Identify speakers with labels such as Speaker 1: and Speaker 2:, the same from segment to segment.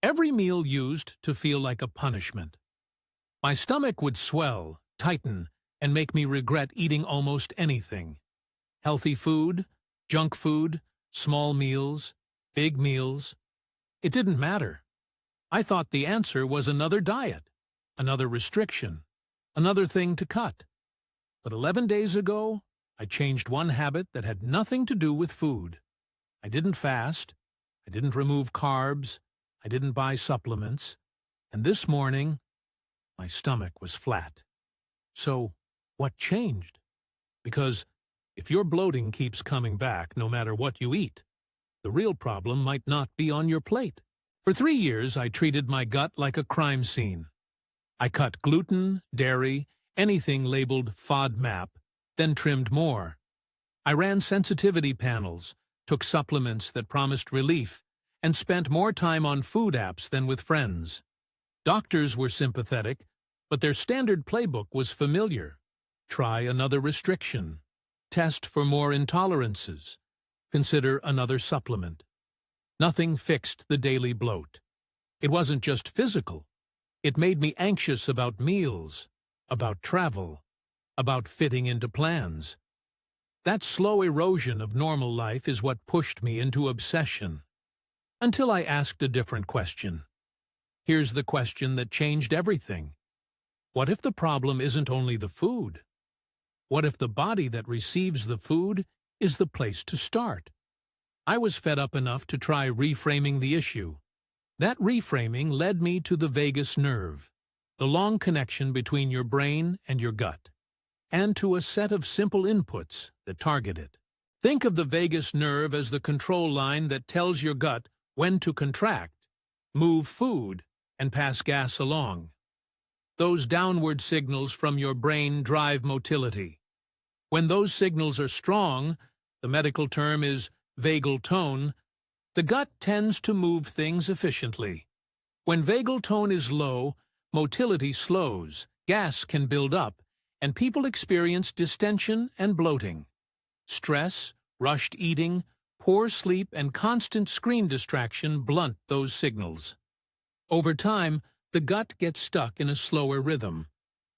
Speaker 1: Every meal used to feel like a punishment. My stomach would swell, tighten, and make me regret eating almost anything. Healthy food, junk food, small meals, big meals. It didn't matter. I thought the answer was another diet, another restriction, another thing to cut. But 11 days ago, I changed one habit that had nothing to do with food. I didn't fast, I didn't remove carbs, I didn't buy supplements, and this morning, my stomach was flat. So, what changed? Because if your bloating keeps coming back no matter what you eat, the real problem might not be on your plate. For 3 years, I treated my gut like a crime scene. I cut gluten, dairy, anything labeled FODMAP, then trimmed more. I ran sensitivity panels, took supplements that promised relief, and spent more time on food apps than with friends. Doctors were sympathetic, but their standard playbook was familiar. Try another restriction. Test for more intolerances. Consider another supplement. Nothing fixed the daily bloat. It wasn't just physical. It made me anxious about meals, about travel, about fitting into plans. That slow erosion of normal life is what pushed me into obsession. Until I asked a different question. Here's the question that changed everything. What if the problem isn't only the food? What if the body that receives the food is the place to start? I was fed up enough to try reframing the issue. That reframing led me to the vagus nerve, the long connection between your brain and your gut, and to a set of simple inputs that target it. Think of the vagus nerve as the control line that tells your gut when to contract, move food, and pass gas along. Those downward signals from your brain drive motility. When those signals are strong, the medical term is vagal tone, the gut tends to move things efficiently. When vagal tone is low, motility slows, gas can build up, and people experience distension and bloating. Stress, rushed eating, poor sleep, and constant screen distraction blunt those signals. Over time, the gut gets stuck in a slower rhythm,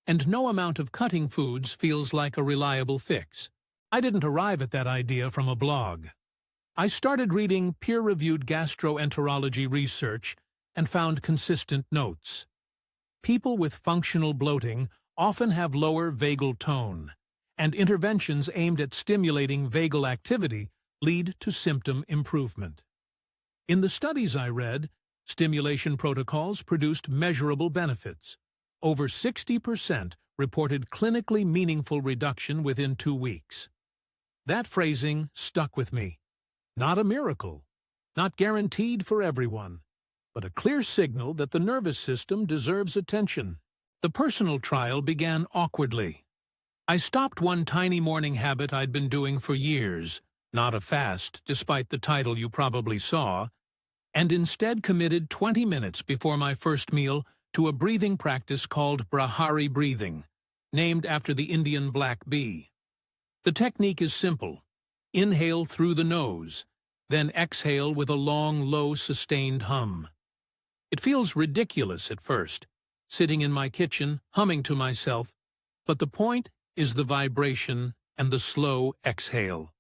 Speaker 1: and no amount of cutting foods feels like a reliable fix. I didn't arrive at that idea from a blog. I started reading peer-reviewed gastroenterology research and found consistent notes. People with functional bloating often have lower vagal tone, and interventions aimed at stimulating vagal activity lead to symptom improvement. In the studies I read, stimulation protocols produced measurable benefits. Over 60% reported clinically meaningful reduction within 2 weeks. That phrasing stuck with me. Not a miracle, not guaranteed for everyone, but a clear signal that the nervous system deserves attention. The personal trial began awkwardly. I stopped one tiny morning habit I'd been doing for years, not a fast, despite the title you probably saw, and instead committed 20 minutes before my first meal to a breathing practice called Brahari breathing, named after the Indian black bee. The technique is simple. Inhale through the nose, then exhale with a long, low, sustained hum. It feels ridiculous at first, sitting in my kitchen, humming to myself, but the point is the vibration and the slow exhale.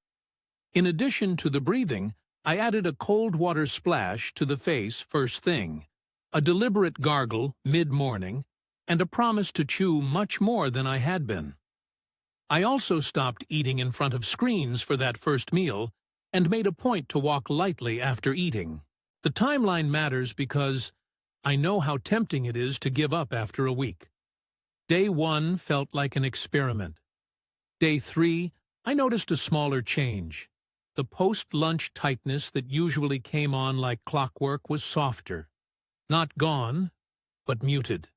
Speaker 1: In addition to the breathing, I added a cold water splash to the face first thing, a deliberate gargle mid-morning, and a promise to chew much more than I had been. I also stopped eating in front of screens for that first meal and made a point to walk lightly after eating. The timeline matters because I know how tempting it is to give up after a week. Day 1 felt like an experiment. Day 3, I noticed a smaller change. The post-lunch tightness that usually came on like clockwork was softer. Not gone, but muted.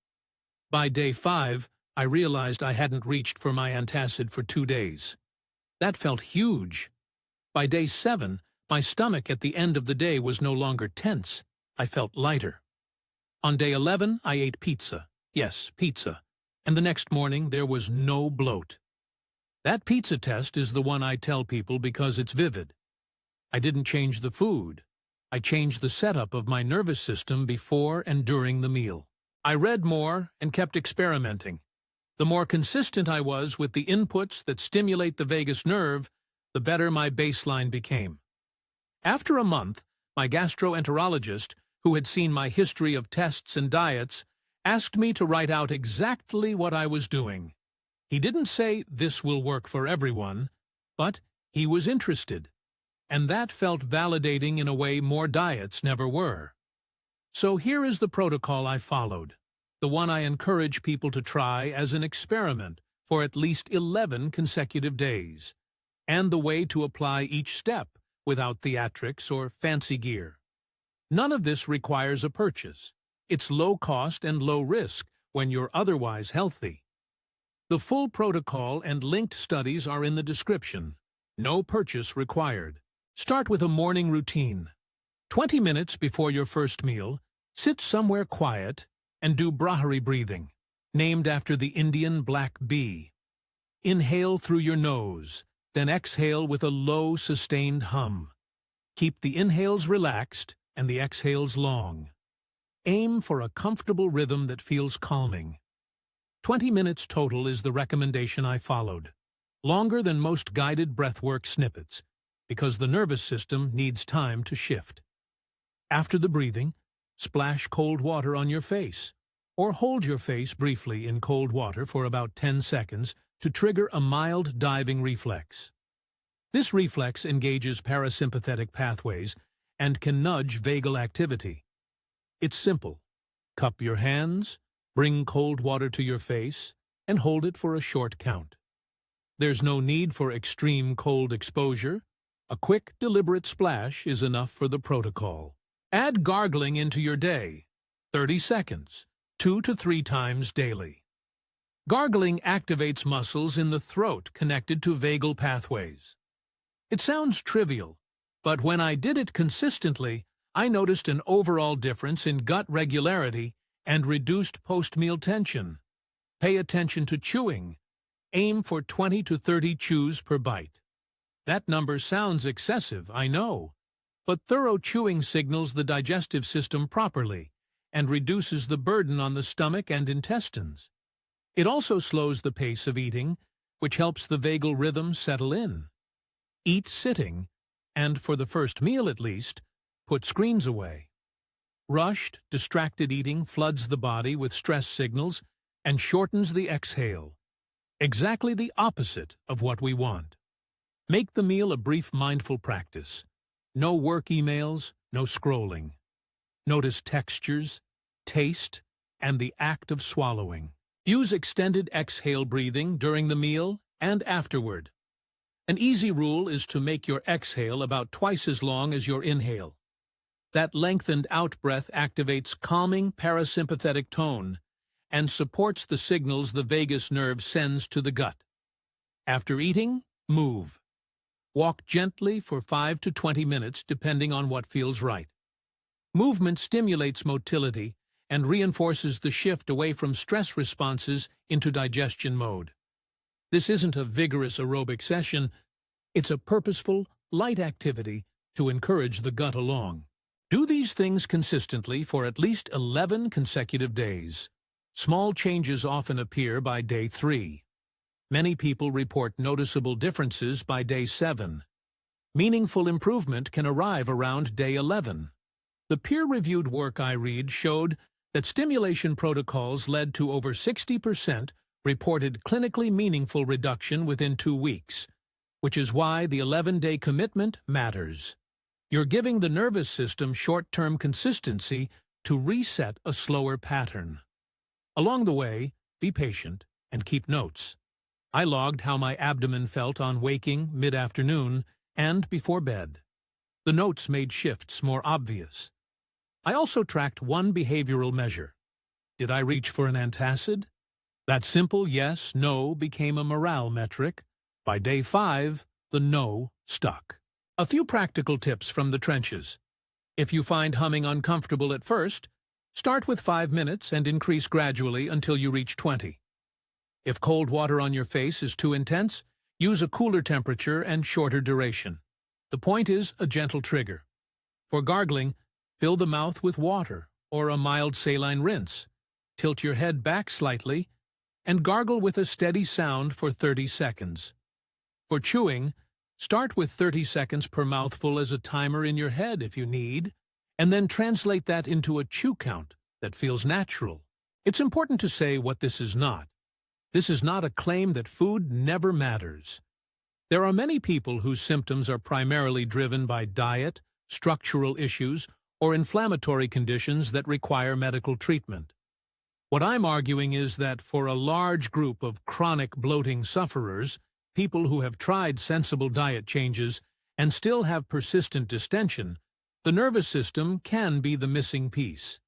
Speaker 1: By day 5, I realized I hadn't reached for my antacid for 2 days. That felt huge. By day 7, my stomach at the end of the day was no longer tense. I felt lighter. On day 11, I ate pizza. Yes, pizza. And the next morning, there was no bloat. That pizza test is the one I tell people because it's vivid. I didn't change the food. I changed the setup of my nervous system before and during the meal. I read more and kept experimenting. The more consistent I was with the inputs that stimulate the vagus nerve, the better my baseline became. After a month, my gastroenterologist, who had seen my history of tests and diets, asked me to write out exactly what I was doing. He didn't say this will work for everyone, but he was interested, and that felt validating in a way more diets never were. So here is the protocol I followed, the one I encourage people to try as an experiment for at least 11 consecutive days, and the way to apply each step without theatrics or fancy gear. None of this requires a purchase. It's low cost and low risk when you're otherwise healthy. The full protocol and linked studies are in the description. No purchase required. Start with a morning routine. 20 minutes before your first meal, sit somewhere quiet and do Brahari breathing, named after the Indian black bee. Inhale through your nose, then exhale with a low, sustained hum. Keep the inhales relaxed and the exhales long. Aim for a comfortable rhythm that feels calming. 20 minutes total is the recommendation I followed, longer than most guided breathwork snippets, because the nervous system needs time to shift. After the breathing, splash cold water on your face, or hold your face briefly in cold water for about 10 seconds to trigger a mild diving reflex. This reflex engages parasympathetic pathways and can nudge vagal activity. It's simple. Cup your hands, bring cold water to your face, and hold it for a short count. There's no need for extreme cold exposure. A quick, deliberate splash is enough for the protocol. Add gargling into your day. 30 seconds, 2 to 3 times daily. Gargling activates muscles in the throat connected to vagal pathways. It sounds trivial, but when I did it consistently, I noticed an overall difference in gut regularity and reduced post-meal tension. Pay attention to chewing. Aim for 20 to 30 chews per bite. That number sounds excessive, I know, but thorough chewing signals the digestive system properly and reduces the burden on the stomach and intestines. It also slows the pace of eating, which helps the vagal rhythm settle in. Eat sitting, and for the first meal at least, put screens away. Rushed, distracted eating floods the body with stress signals and shortens the exhale. Exactly the opposite of what we want. Make the meal a brief mindful practice. No work emails, no scrolling. Notice textures, taste, and the act of swallowing. Use extended exhale breathing during the meal and afterward. An easy rule is to make your exhale about twice as long as your inhale. That lengthened out-breath activates calming parasympathetic tone and supports the signals the vagus nerve sends to the gut. After eating, move. Walk gently for 5 to 20 minutes depending on what feels right. Movement stimulates motility and reinforces the shift away from stress responses into digestion mode. This isn't a vigorous aerobic session, it's a purposeful, light activity to encourage the gut along. Do these things consistently for at least 11 consecutive days. Small changes often appear by day 3. Many people report noticeable differences by day 7. Meaningful improvement can arrive around day 11. The peer-reviewed work I read showed that stimulation protocols led to over 60% reported clinically meaningful reduction within 2 weeks, which is why the 11-day commitment matters. You're giving the nervous system short-term consistency to reset a slower pattern. Along the way, be patient and keep notes. I logged how my abdomen felt on waking, mid-afternoon, and before bed. The notes made shifts more obvious. I also tracked one behavioral measure. Did I reach for an antacid? That simple yes, no became a morale metric. By day 5, the no stuck. A few practical tips from the trenches. If you find humming uncomfortable at first, start with 5 minutes and increase gradually until you reach 20. If cold water on your face is too intense, use a cooler temperature and shorter duration. The point is a gentle trigger. For gargling, fill the mouth with water or a mild saline rinse. Tilt your head back slightly and gargle with a steady sound for 30 seconds. For chewing, start with 30 seconds per mouthful as a timer in your head if you need, and then translate that into a chew count that feels natural. It's important to say what this is not. This is not a claim that food never matters. There are many people whose symptoms are primarily driven by diet, structural issues, or inflammatory conditions that require medical treatment. What I'm arguing is that for a large group of chronic bloating sufferers, people who have tried sensible diet changes and still have persistent distension, the nervous system can be the missing piece.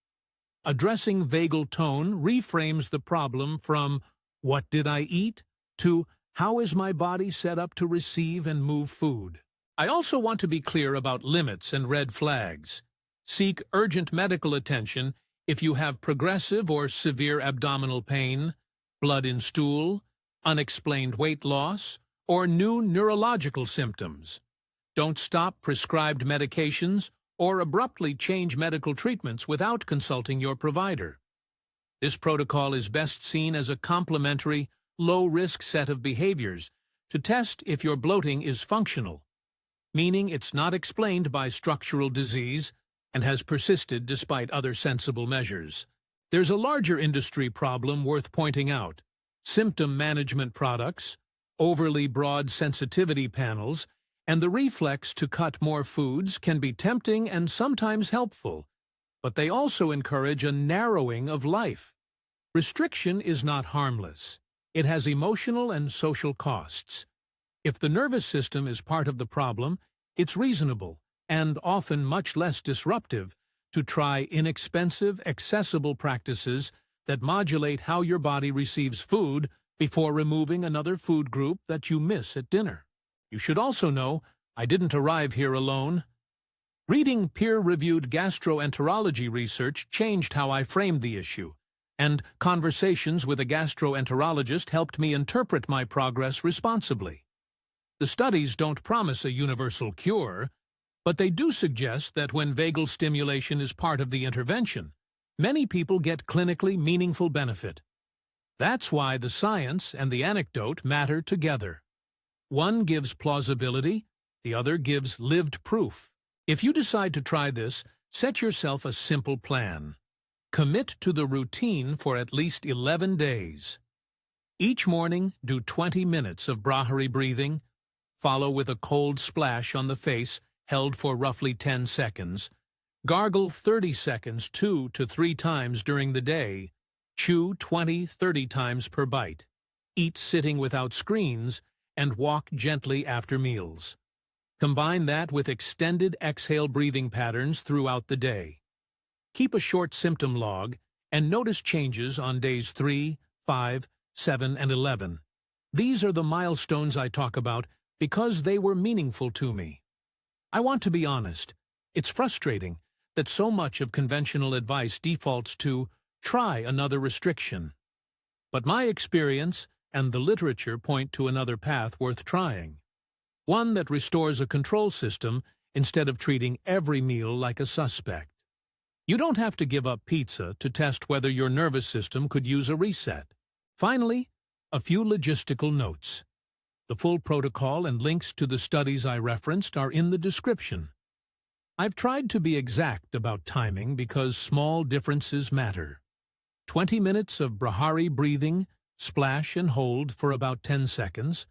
Speaker 1: Addressing vagal tone reframes the problem from "what did I eat?" to "how is my body set up to receive and move food?" I also want to be clear about limits and red flags. Seek urgent medical attention if you have progressive or severe abdominal pain, blood in stool, unexplained weight loss, or new neurological symptoms. Don't stop prescribed medications or abruptly change medical treatments without consulting your provider. This protocol is best seen as a complementary, low-risk set of behaviors to test if your bloating is functional, meaning it's not explained by structural disease and has persisted despite other sensible measures. There's a larger industry problem worth pointing out. Symptom management products, overly broad sensitivity panels, and the reflex to cut more foods can be tempting and sometimes helpful, but they also encourage a narrowing of life. Restriction is not harmless. It has emotional and social costs. If the nervous system is part of the problem, it's reasonable, and often much less disruptive, to try inexpensive, accessible practices that modulate how your body receives food before removing another food group that you miss at dinner. You should also know, I didn't arrive here alone. Reading peer-reviewed gastroenterology research changed how I framed the issue, and conversations with a gastroenterologist helped me interpret my progress responsibly. The studies don't promise a universal cure, but they do suggest that when vagal stimulation is part of the intervention, many people get clinically meaningful benefit. That's why the science and the anecdote matter together. One gives plausibility, the other gives lived proof. If you decide to try this, set yourself a simple plan. Commit to the routine for at least 11 days. Each morning, do 20 minutes of Brahari breathing, follow with a cold splash on the face held for roughly 10 seconds, gargle 30 seconds 2 to 3 times during the day, chew 20-30 times per bite, eat sitting without screens, and walk gently after meals. Combine that with extended exhale breathing patterns throughout the day. Keep a short symptom log and notice changes on days 3, 5, 7, and 11. These are the milestones I talk about because they were meaningful to me. I want to be honest, it's frustrating that so much of conventional advice defaults to try another restriction. But my experience and the literature point to another path worth trying. One that restores a control system instead of treating every meal like a suspect. You don't have to give up pizza to test whether your nervous system could use a reset. Finally, a few logistical notes. The full protocol and links to the studies I referenced are in the description. I've tried to be exact about timing because small differences matter. 20 minutes of Brahari breathing, splash and hold for about 10 seconds,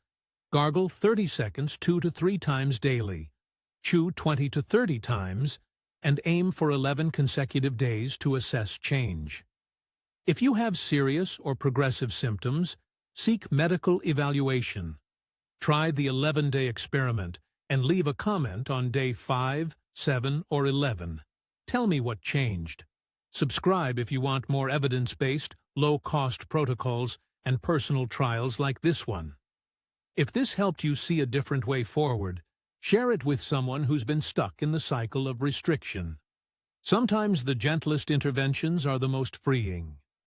Speaker 1: gargle 30 seconds 2 to 3 times daily, chew 20 to 30 times, and aim for 11 consecutive days to assess change. If you have serious or progressive symptoms, seek medical evaluation. Try the 11-day experiment and leave a comment on day 5, 7, or 11. Tell me what changed. Subscribe if you want more evidence-based, low-cost protocols and personal trials like this one. If this helped you see a different way forward, share it with someone who's been stuck in the cycle of restriction. Sometimes the gentlest interventions are the most freeing.